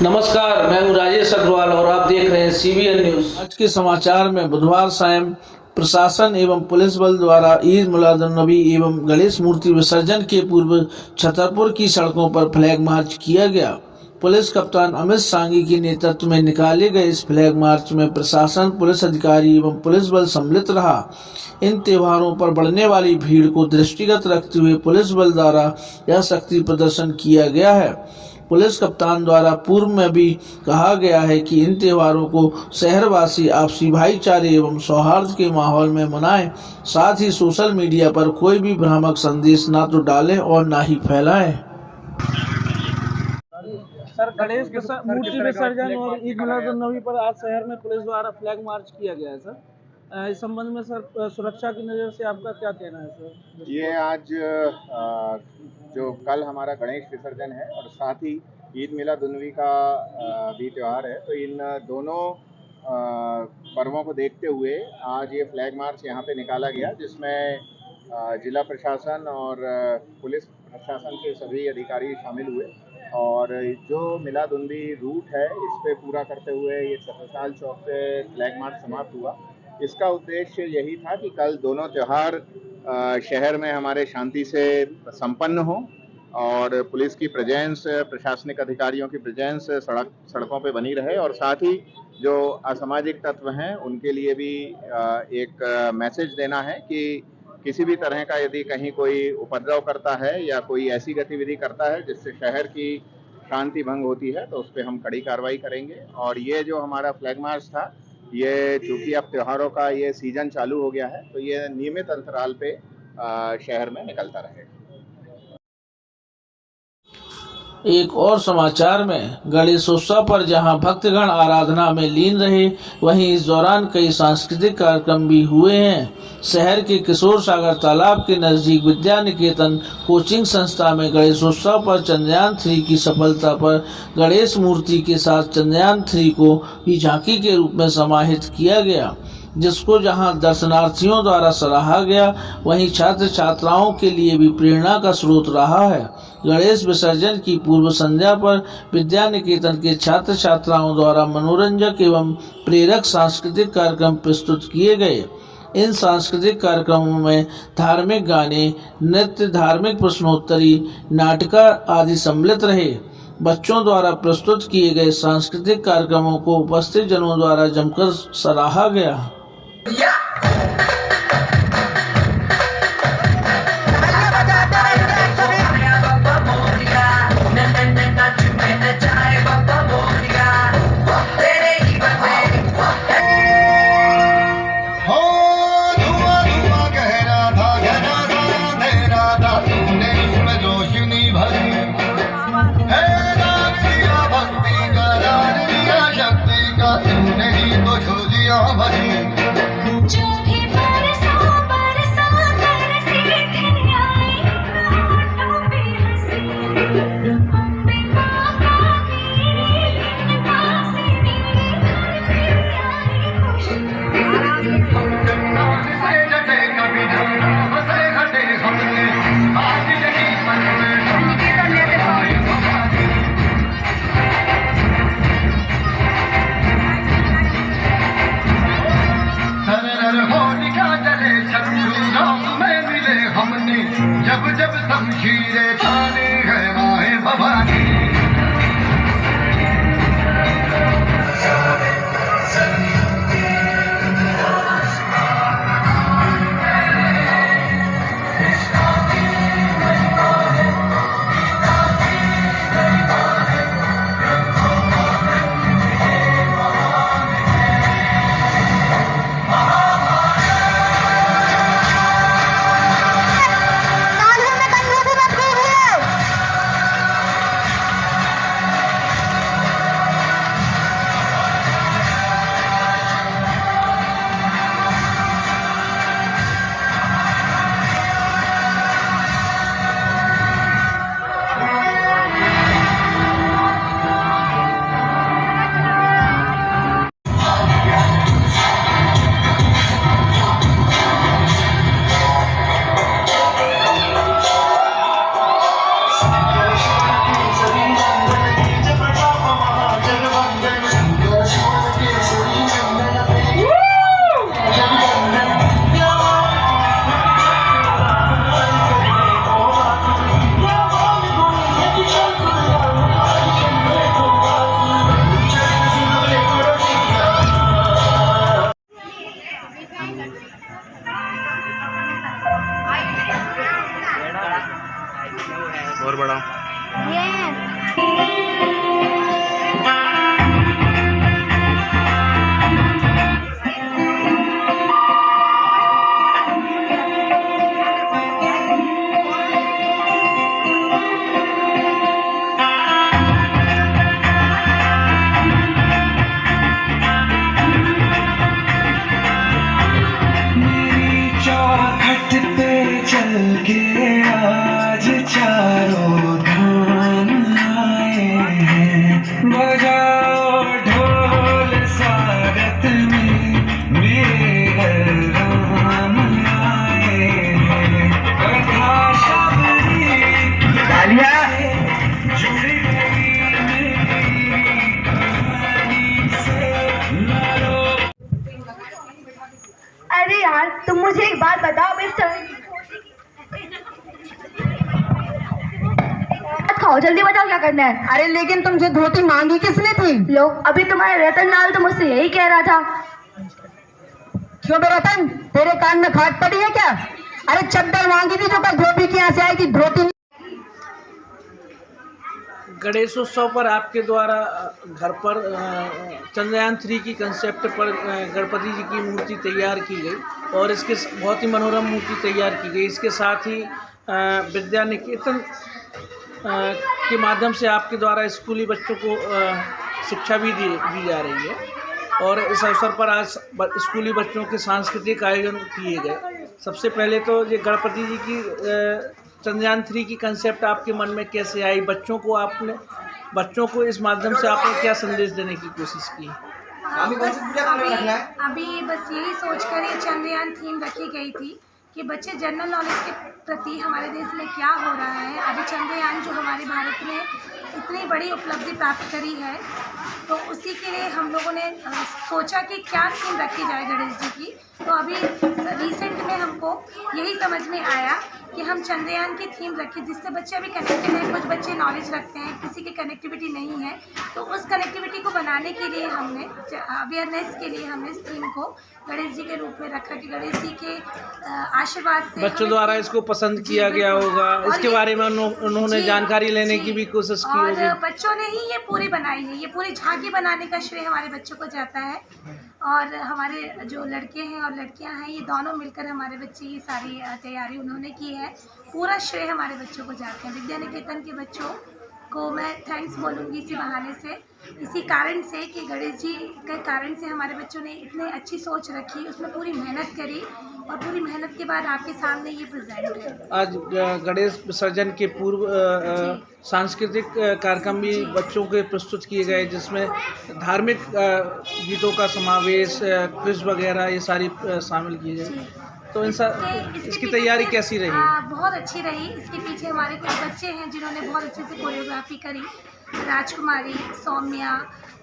नमस्कार, मैं हूं राजेश अग्रवाल और आप देख रहे हैं CBN न्यूज। आज के समाचार में बुधवार शाम प्रशासन एवं पुलिस बल द्वारा ईद मिलादुन्नबी एवं गणेश मूर्ति विसर्जन के पूर्व छतरपुर की सड़कों पर फ्लैग मार्च किया गया। पुलिस कप्तान अमित सांगी के नेतृत्व में निकाले गए इस फ्लैग मार्च में प्रशासन, पुलिस अधिकारी एवं पुलिस बल सम्मिलित रहा। इन त्योहारों पर बढ़ने वाली भीड़ को दृष्टिगत रखते हुए पुलिस बल द्वारा यह शक्ति प्रदर्शन किया गया है। पुलिस कप्तान द्वारा पूर्व में भी कहा गया है कि इन त्योहारों को शहरवासी आपसी भाईचारे एवं सौहार्द के माहौल में मनाएं, साथ ही सोशल मीडिया पर कोई भी भ्रामक संदेश ना तो डालें और ना ही फैलाएं। सर, गणेश मूर्ति विसर्जन और ईद मिलादुन्नबी पर आज शहर में पुलिस द्वारा फ्लैग मार्च किया गया है। सर, इस संबंध में सर सुरक्षा की नज़र से आपका क्या कहना है? सर, ये आज जो कल हमारा गणेश विसर्जन है और साथ ही ईद मिलादुन्नबी का भी त्यौहार है, तो इन दोनों पर्वों को देखते हुए आज ये फ्लैग मार्च यहाँ पे निकाला गया, जिसमें जिला प्रशासन और पुलिस प्रशासन के सभी अधिकारी शामिल हुए। और जो मिलादुन्नबी रूट है, इस पे पूरा करते हुए ये छत्रसाल चौक से फ्लैग मार्च समाप्त हुआ। इसका उद्देश्य यही था कि कल दोनों त्यौहार शहर में हमारे शांति से संपन्न हो और पुलिस की प्रेजेंस, प्रशासनिक अधिकारियों की प्रेजेंस सड़कों पे बनी रहे, और साथ ही जो असामाजिक तत्व हैं उनके लिए भी एक मैसेज देना है कि किसी भी तरह का यदि कहीं कोई उपद्रव करता है या कोई ऐसी गतिविधि करता है जिससे शहर की शांति भंग होती है, तो उस पर हम कड़ी कार्रवाई करेंगे। और ये जो हमारा फ्लैग मार्च था, ये चूँकि अब त्योहारों का ये सीजन चालू हो गया है, तो ये नियमित अंतराल पे शहर में निकलता रहेगा। एक और समाचार में गणेशोत्सव पर जहां भक्तगण आराधना में लीन रहे, वहीं इस दौरान कई सांस्कृतिक कार्यक्रम भी हुए हैं। शहर के किशोर सागर तालाब के नजदीक विद्या निकेतन कोचिंग संस्था में गणेशोत्सव पर चंद्रयान 3 की सफलता पर गणेश मूर्ति के साथ चंद्रयान 3 को भी झांकी के रूप में समाहित किया गया, जिसको जहां दर्शनार्थियों द्वारा सराहा गया, वहीं छात्र छात्राओं के लिए भी प्रेरणा का स्रोत रहा है। गणेश विसर्जन की पूर्व संध्या पर विद्या निकेतन के छात्र छात्राओं द्वारा मनोरंजक एवं प्रेरक सांस्कृतिक कार्यक्रम प्रस्तुत किए गए। इन सांस्कृतिक कार्यक्रमों में धार्मिक गाने, नृत्य, धार्मिक प्रश्नोत्तरी, नाटिका आदि सम्मिलित रहे। बच्चों द्वारा प्रस्तुत किए गए सांस्कृतिक कार्यक्रमों को उपस्थित जनों द्वारा जमकर सराहा गया। भक्ति का दान दिया, शक्ति का तूने ही तो झोलियां भरी। बताओ, जल्दी बताओ क्या करना है। अरे लेकिन तुमसे धोती मांगी किसने थी? लो, अभी तुम्हारा रतन लाल तो मुझसे यही कह रहा था। क्यों बे रतन, तेरे कान में खाट पड़ी है क्या? अरे चद्दर मांगी थी जो कल धोबी के यहाँ से आई थी, धोती। गणेशोत्सव पर आपके द्वारा घर पर चंद्रयान 3 की कंसेप्ट पर गणपति जी की मूर्ति तैयार की गई और इसके बहुत ही मनोरम मूर्ति तैयार की गई। इसके साथ ही विद्या निकेतन के माध्यम से आपके द्वारा स्कूली बच्चों को शिक्षा भी दी जा रही है और इस अवसर पर आज स्कूली बच्चों के सांस्कृतिक आयोजन किए गए। सबसे पहले तो ये गणपति जी की चंद्रयान 3 की कंसेप्ट आपके मन में कैसे आई? बच्चों को इस माध्यम से आपने क्या संदेश देने की कोशिश की? अभी बस यही सोचकर ये चंद्रयान थीम रखी गई थी कि बच्चे जनरल नॉलेज के प्रति हमारे देश में क्या हो रहा है। अभी चंद्रयान जो हमारे भारत में इतनी बड़ी उपलब्धि प्राप्त करी है, तो उसी के लिए हम लोगों ने सोचा कि क्या थीम रखी जाए गणेश जी की। तो अभी रिसेंट में हमको यही समझ में आया कि हम चंद्रयान की थीम रखें, जिससे बच्चे अभी कनेक्टेड हैं। कुछ बच्चे नॉलेज रखते हैं, किसी की कनेक्टिविटी नहीं है, तो उस कनेक्टिविटी को बनाने के लिए हमने अवेयरनेस के लिए हमने इस थीम को गणेश जी के रूप में रखा कि गणेश जी के आशीर्वाद से बच्चों द्वारा इसको पसंद किया गया होगा। इसके बारे में उन्होंने जानकारी लेने की भी कोशिश की होगी। और बच्चों ने ही ये पूरी बनाई है। ये पूरी झांकी बनाने का श्रेय हमारे बच्चों को जाता है और हमारे जो लड़के हैं और लड़कियां हैं, ये दोनों मिलकर हमारे बच्चे ये सारी तैयारी उन्होंने की है। पूरा श्रेय हमारे बच्चों को जाते हैं। विद्या निकेतन के बच्चों को मैं थैंक्स बोलूँगी इसी बहाने से, इसी कारण से कि गणेश जी के कारण से हमारे बच्चों ने इतनी अच्छी सोच रखी, उसमें पूरी मेहनत करी और पूरी मेहनत के बाद आपके सामने ये प्रेजेंट है। आज गणेश विसर्जन के पूर्व सांस्कृतिक कार्यक्रम भी बच्चों के प्रस्तुत किए गए, जिसमें धार्मिक गीतों का समावेश, क्विज वगैरह ये सारी शामिल की गई। तो इसकी तैयारी कैसी रही? बहुत अच्छी रही। इसके पीछे हमारे कुछ बच्चे हैं जिन्होंने बहुत अच्छे से कोरियोग्राफी करी। राजकुमारी, सौम्या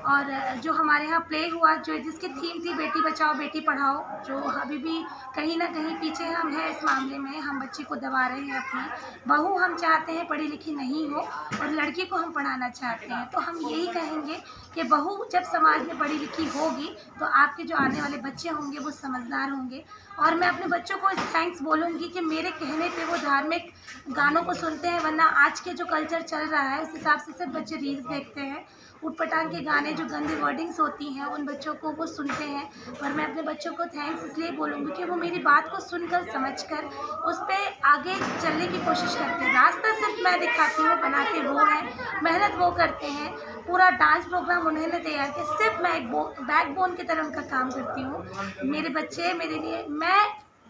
और जो हमारे यहाँ प्ले हुआ जो जिसकी थीम थी बेटी बचाओ बेटी पढ़ाओ, जो अभी भी कहीं ना कहीं पीछे हम हैं इस मामले में। हम बच्ची को दबा रहे हैं अपनी बहू, हम चाहते हैं पढ़ी लिखी नहीं हो और लड़की को हम पढ़ाना चाहते हैं। तो हम यही कहेंगे कि बहू जब समाज में पढ़ी लिखी होगी तो आपके जो आने वाले बच्चे होंगे वो समझदार होंगे। और मैं अपने बच्चों को इस थैंक्स बोलूँगी कि मेरे कहने पे वो धार्मिक गानों को सुनते हैं, वरना आज के जो कल्चर चल रहा है उस हिसाब से सब बच्चे रील्स देखते हैं, उटपटांग के गाने जो गंदी वर्डिंग्स होती हैं उन बच्चों को वो सुनते हैं। पर मैं अपने बच्चों को थैंक्स इसलिए बोलूँगी कि वो मेरी बात को सुनकर समझकर उस पर आगे चलने की कोशिश करते हैं। रास्ता सिर्फ मैं दिखाती हूँ, बनाते वो हैं, मेहनत वो करते हैं। पूरा डांस प्रोग्राम उन्होंने तैयार किया, सिर्फ मैं एक बैकबोन की तरह उनका काम करती हूँ। मेरे बच्चे मेरे लिए, मैं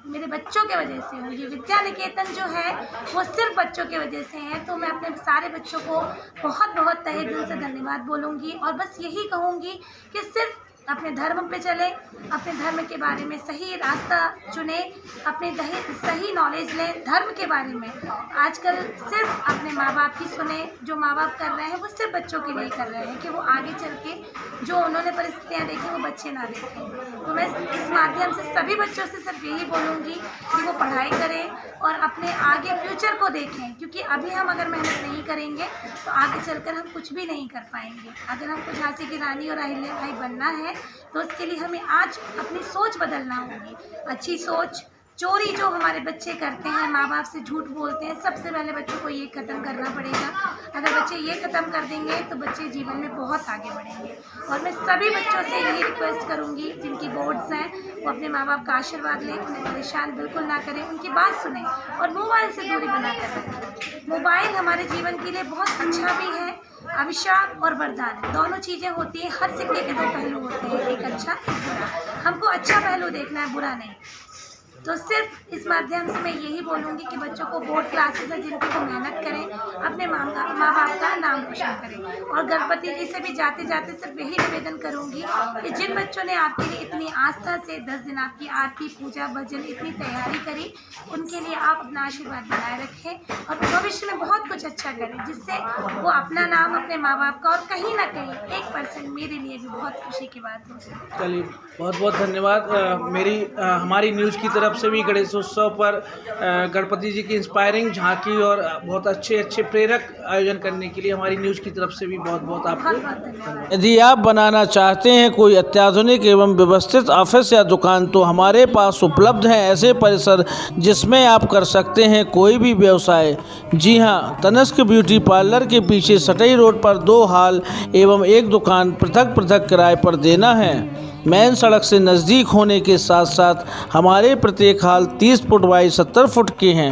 मेरे बच्चों के वजह से हूँ। ये विद्या निकेतन जो है वो सिर्फ बच्चों के वजह से है। तो मैं अपने सारे बच्चों को बहुत बहुत तहे दिल से धन्यवाद बोलूँगी और बस यही कहूँगी कि सिर्फ अपने धर्म पे चले, अपने धर्म के बारे में सही रास्ता चुने, अपने सही नॉलेज लें धर्म के बारे में। आजकल सिर्फ अपने माँ बाप की सुने, जो माँ बाप कर रहे हैं वो सिर्फ बच्चों के लिए कर रहे हैं कि वो आगे चल के जो उन्होंने परिस्थितियाँ देखी वो बच्चे ना देखें। तो मैं इस माध्यम से सभी बच्चों से सिर्फ यही बोलूँगी कि वो पढ़ाई करें और अपने आगे फ्यूचर को देखें, क्योंकि अभी हम अगर मेहनत नहीं करेंगे तो आगे चलकर हम कुछ भी नहीं कर पाएंगे। अगर हमको झांसी की रानी और अहिल्याबाई बनना है तो उसके लिए हमें आज अपनी सोच बदलना होगी। अच्छी सोच, चोरी जो हमारे बच्चे करते हैं, माँ बाप से झूठ बोलते हैं, सबसे पहले बच्चों को ये ख़त्म करना पड़ेगा। अगर बच्चे ये ख़त्म कर देंगे तो बच्चे जीवन में बहुत आगे बढ़ेंगे। और मैं सभी बच्चों से यही रिक्वेस्ट करूँगी जिनकी बोर्ड्स हैं वो अपने माँ बाप का आशीर्वाद लें, उन्हें परेशान बिल्कुल ना करें, उनकी बात सुनें और मोबाइल से दूरी बना कर रखें। मोबाइल हमारे जीवन के लिए बहुत अच्छा भी है, अभिशाप और वरदान दोनों चीज़ें होती हैं। हर सिक्के के दो पहलू होते हैं, एक अच्छा एक बुरा। हमको अच्छा पहलू देखना है, बुरा नहीं। तो सिर्फ इस माध्यम से मैं यही बोलूँगी कि बच्चों को बोर्ड क्लासेस है जिनकी वो मेहनत करें, अपने माँ बाप का नाम रोशन करें। और गणपति जी से भी जाते जाते सिर्फ यही निवेदन करूँगी कि जिन बच्चों ने आपके लिए इतनी आस्था से 10 दिन आपकी आरती पूजा भजन इतनी तैयारी करी, उनके लिए आप अपना आशीर्वाद बनाए रखें और भविष्य में बहुत कुछ अच्छा करें, जिससे वो अपना नाम, अपने माँ बाप का और कहीं ना कहीं 1% मेरे लिए भी बहुत खुशी की बात हो। चलिए, बहुत बहुत धन्यवाद। हमारी न्यूज़ की तरफ तरफ से भी गणेशोत्सव पर गणपति जी की इंस्पायरिंग झांकी और बहुत अच्छे अच्छे प्रेरक आयोजन करने के लिए हमारी न्यूज़ की तरफ से भी बहुत बहुत आपको। यदि आप बनाना चाहते हैं कोई अत्याधुनिक एवं व्यवस्थित ऑफिस या दुकान तो हमारे पास उपलब्ध हैं ऐसे परिसर जिसमें आप कर सकते हैं कोई भी व्यवसाय। जी हाँ, तनिष्क ब्यूटी पार्लर के पीछे सटई रोड पर 2 हॉल एवं 1 दुकान पृथक पृथक किराए पर देना है। मेन सड़क से नज़दीक होने के साथ साथ हमारे प्रत्येक हॉल 30 फुट बाई 70 फुट के हैं।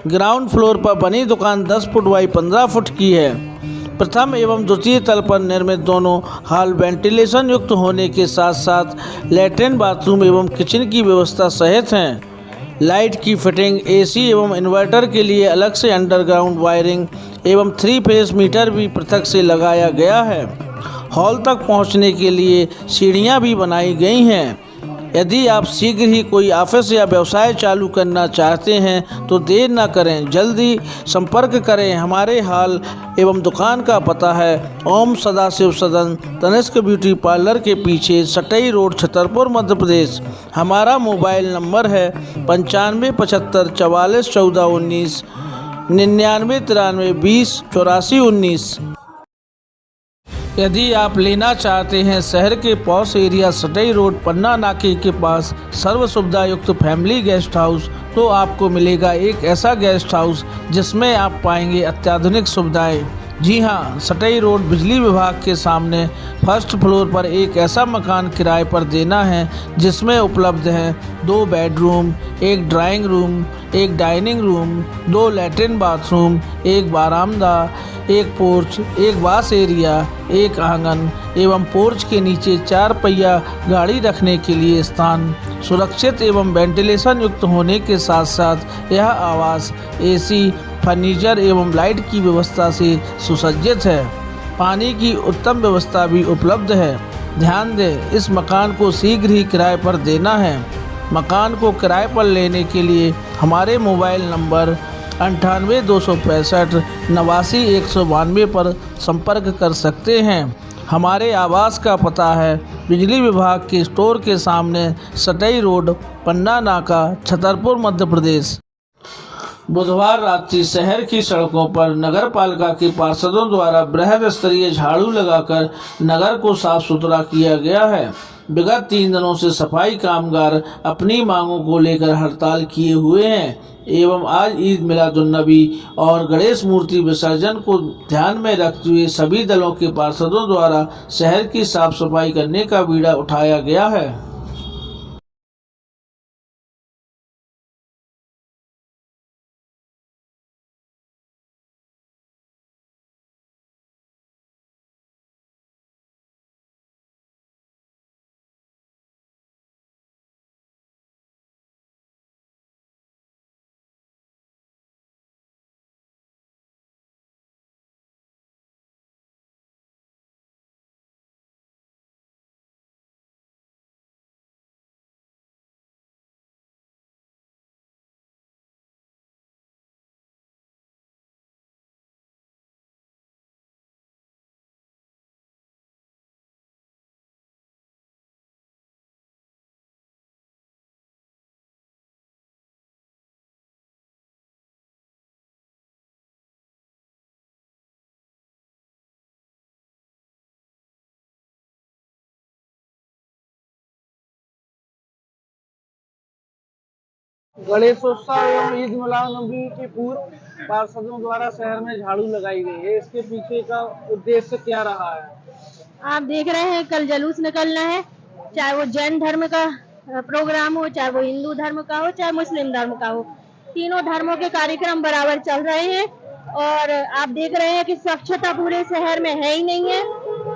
ग्राउंड फ्लोर पर बनी दुकान 10 फुट बाई 15 फुट की है। प्रथम एवं द्वितीय तल पर निर्मित दोनों हॉल वेंटिलेशन युक्त होने के साथ साथ लैट्रिन, बाथरूम एवं किचन की व्यवस्था सहित हैं। लाइट की फिटिंग, एसी एवं इन्वर्टर के लिए अलग से अंडरग्राउंड वायरिंग एवं 3 फेज मीटर भी पृथक से लगाया गया है। हॉल तक पहुंचने के लिए सीढ़ियां भी बनाई गई हैं। यदि आप शीघ्र ही कोई ऑफिस या व्यवसाय चालू करना चाहते हैं तो देर न करें, जल्दी संपर्क करें। हमारे हॉल एवं दुकान का पता है ओम सदाशिव सदन, तनिष्क ब्यूटी पार्लर के पीछे, सटई रोड, छतरपुर, मध्य प्रदेश। हमारा मोबाइल नंबर है 95 75 44 14 19 99 93 20 84 19। यदि आप लेना चाहते हैं शहर के पॉश एरिया सटई रोड पन्ना नाके के पास सर्व सुविधा युक्त फैमिली गेस्ट हाउस तो आपको मिलेगा एक ऐसा गेस्ट हाउस जिसमें आप पाएंगे अत्याधुनिक सुविधाएं। जी हाँ, सटई रोड बिजली विभाग के सामने फर्स्ट फ्लोर पर एक ऐसा मकान किराए पर देना है जिसमें उपलब्ध हैं 2 bedroom, 1 drawing room, 1 dining room, 2 latrine bathroom, 1 बारामदा, 1 porch, 1 wash area, 1 आंगन एवं पोर्च के नीचे 4 पहिया गाड़ी रखने के लिए स्थान। सुरक्षित एवं वेंटिलेशन युक्त होने के साथ साथ यह आवास एसी, फर्नीचर एवं लाइट की व्यवस्था से सुसज्जित है। पानी की उत्तम व्यवस्था भी उपलब्ध है। ध्यान दें, इस मकान को शीघ्र ही किराए पर देना है। मकान को किराए पर लेने के लिए हमारे मोबाइल नंबर 98 265 89 192 पर संपर्क कर सकते हैं। हमारे आवास का पता है बिजली विभाग के स्टोर के सामने, सटई रोड, पन्ना नाका, छतरपुर, मध्य प्रदेश। बुधवार रात्रि शहर की सड़कों पर नगर पालिका के पार्षदों द्वारा बृहद स्तरीय झाड़ू लगाकर नगर को साफ सुथरा किया गया है। विगत 3 दिनों से सफाई कामगार अपनी मांगों को लेकर हड़ताल किए हुए हैं एवं आज ईद मिलादुन्नबी और गणेश मूर्ति विसर्जन को ध्यान में रखते हुए सभी दलों के पार्षदों द्वारा शहर की साफ सफाई करने का बीड़ा उठाया गया है। गणेशोत्सव एवं ईद मिलादुन्नबी के पूर्व पार्षदों द्वारा शहर में झाड़ू लगाई गई है, इसके पीछे का उद्देश्य क्या रहा है? आप देख रहे हैं कल जुलूस निकलना है, चाहे वो जैन धर्म का प्रोग्राम हो, चाहे वो हिंदू धर्म का हो, चाहे मुस्लिम धर्म का हो। तीनों धर्मों के कार्यक्रम बराबर चल रहे हैं और आप देख रहे हैं कि स्वच्छता पूरे शहर में है ही नहीं है।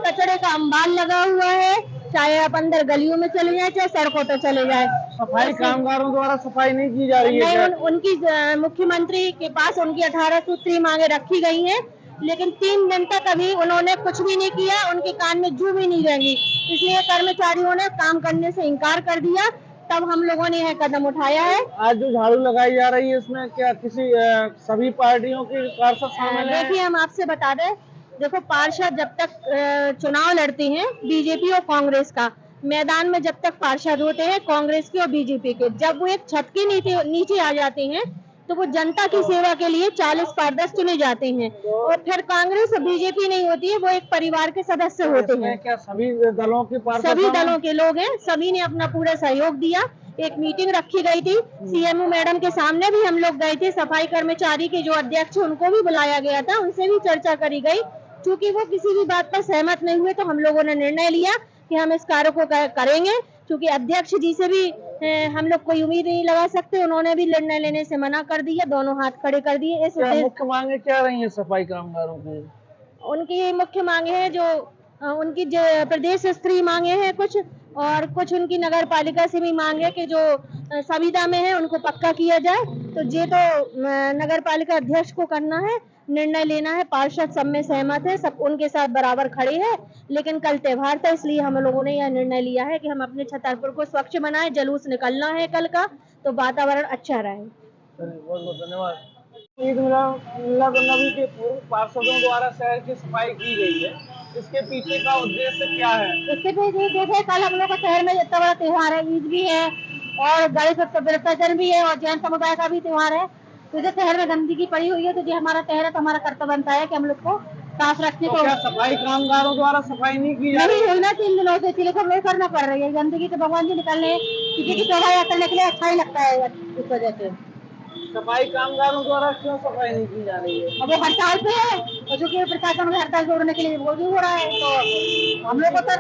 कचरे का अंबार लगा हुआ है, चाहे आप अंदर गलियों में चले जाए, चाहे सड़कों पर चले जाए। सफाई कामगारों द्वारा सफाई नहीं की जा रही है? नहीं, उनकी मुख्यमंत्री के पास उनकी 18 सूत्री मांगे रखी गई हैं, लेकिन 3 दिन तक अभी उन्होंने कुछ भी नहीं किया, उनके कान में जू भी नहीं रेंगी। इसलिए कर्मचारियों ने काम करने से इनकार कर दिया, तब हम लोगों ने यह कदम उठाया है। आज जो झाड़ू लगाई जा रही है इसमें क्या किसी सभी पार्टियों के पार्षद शामिल हैं? देखिए, हम आपसे बता दें, देखो पार्षद जब तक चुनाव लड़ती हैं बीजेपी और कांग्रेस का, मैदान में जब तक पार्षद होते हैं कांग्रेस के और बीजेपी के, जब वो एक छत के नीचे आ जाते हैं तो वो जनता की सेवा के लिए 40 पारदर्शी चुने जाते हैं, और फिर कांग्रेस और बीजेपी नहीं होती है, वो एक परिवार के सदस्य होते हैं। क्या सभी दलों के सभी दलों के लोग हैं, सभी ने अपना पूरा सहयोग दिया। एक मीटिंग रखी गई थी, सीएमओ मैडम के सामने भी हम लोग गए थे, सफाई कर्मचारी के जो अध्यक्ष उनको भी बुलाया गया था, उनसे भी चर्चा करी गई। क्योंकि वो किसी भी बात पर सहमत नहीं हुए तो हम लोगों ने निर्णय लिया कि हम इस कार्य को करेंगे। क्योंकि अध्यक्ष जी से भी हम लोग कोई उम्मीद नहीं लगा सकते, उन्होंने भी निर्णय लेने से मना कर दिया, दोनों हाथ खड़े कर दिए। इस मुख्य मांगे क्या रही है सफाई कामगारों की? उनकी मुख्य मांगे हैं जो उनकी जो प्रदेश स्तरीय मांगे हैं कुछ, और कुछ उनकी नगर पालिका से भी मांग है कि जो संविदा में है उनको पक्का किया जाए। तो ये तो नगर पालिका अध्यक्ष को करना है, निर्णय लेना है। पार्षद सब में सहमत है, सब उनके साथ बराबर खड़े हैं। लेकिन कल त्योहार था, इसलिए हम लोगों ने यह निर्णय लिया है कि हम अपने छतरपुर को स्वच्छ बनाए। जुलूस निकलना है कल का, तो वातावरण अच्छा रहे। बहुत बहुत धन्यवाद। ईद मिलाद नबी के पूर्व पार्षदों द्वारा शहर की सफाई की गई है, इसके पीछे का उद्देश्य क्या है? इसके पीछे देखे, कल हम लोग का शहर में इतना बड़ा त्योहार है, ईद भी है और गणेश विसर्जन भी है और जैन समुदाय का भी त्योहार है। तो जो शहर में गंदगी पड़ी हुई है, तो जो हमारा शहर है, तो हमारा कर्तव्य बनता है कि हम लोग को साफ रखने को। क्या सफाई कामगारों द्वारा सफाई नहीं की जा रही? नहीं, ना 3 दिनों से इसलिए हम लोग करना पड़ रही है। गंदगी तो भगवान जी निकलने, किसी की शोभा यात्रा करने के लिए अच्छा ही लगता है, इस वजह से। सफाई कामगारों द्वारा क्यों सफाई नहीं की जा रही है? अब वो हड़ताल पे है, और जो कि प्रशासन में हड़ताल जोड़ने के लिए वो भी हो रहा है, तो हम लोग को सर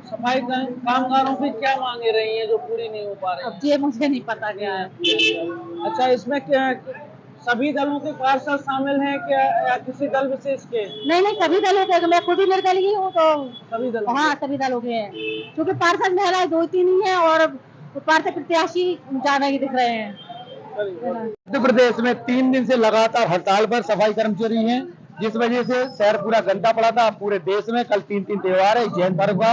सफाई कामगारों की क्या मांगे रही हैं जो पूरी नहीं हो पा रही? अब ये मुझे नहीं पता क्या है। अच्छा, इसमें क्या सभी दलों के पार्षद शामिल हैं क्या, या किसी दल विशेष के? नहीं, सभी दलों के। मैं खुद ही निर्दलीय हूँ, तो सभी दलों? हाँ, सभी दलों के हैं। क्योंकि पार्षद महिलाएं 2-3 ही है और पार्षद प्रत्याशी ज्यादा ही दिख रहे हैं। मध्य प्रदेश में 3 दिन से लगातार हड़ताल पर सफाई कर्मचारी हैं, जिस वजह से शहर पूरा गंदा पड़ा था। पूरे देश में कल 3 त्योहार है, जैन धर्म का,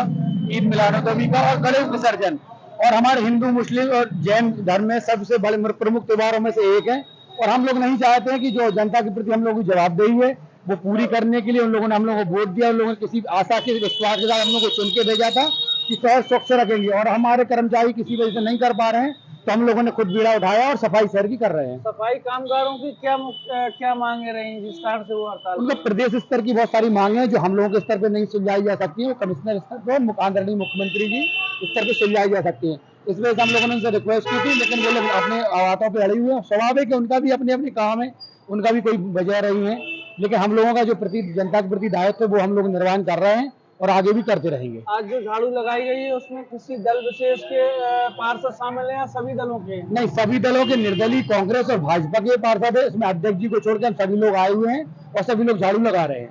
ईद मिलाद नबी का और गणेश विसर्जन, और हमारे हिंदू मुस्लिम और जैन धर्म में सबसे बड़े प्रमुख त्योहारों में से एक है। और हम लोग नहीं चाहते हैं कि जो जनता के प्रति हम लोग की जवाबदेही है वो पूरी करने के लिए उन लोगों ने हम लोगों को वोट दिया, उन लोगों ने किसी आशा के विश्वास के साथ हम लोग को चुन के भेजा था कि शहर स्वच्छ रखेंगे, और हमारे कर्मचारी किसी वजह से नहीं कर पा रहे हैं, तो हम लोगों ने खुद बीड़ा उठाया और सफाई शहर की कर रहे हैं। सफाई कामगारों की क्या मांगे रही हैं जिस कारण से वो हड़ताल? उनका प्रदेश स्तर की बहुत सारी मांगे हैं जो हम लोगों के स्तर पे नहीं सुलझाई जा सकती है, कमिश्नर स्तर पर, आदरणीय मुख्यमंत्री जी स्तर पे सुलझाई जा सकती है। इस वजह से हम लोगों ने उनसे रिक्वेस्ट की थी, लेकिन वो लोग अपने बातों पे अड़े हुए हैं। स्वाभाविक है, उनका भी अपने अपने काम है, उनका भी कोई वजह रही है, लेकिन हम लोगों का जो जनता के प्रति दायित्व है वो हम लोग निर्वहन कर रहे हैं और आगे भी करते रहेंगे। आज जो झाड़ू लगाई गई है उसमें किसी दल विशेष के पार्षद शामिल हैं या सभी दलों के? नहीं, सभी दलों के, निर्दलीय, कांग्रेस और भाजपा के पार्षद है। इसमें अध्यक्ष जी को छोड़कर सभी लोग आए हुए हैं और सभी लोग झाड़ू लगा रहे हैं।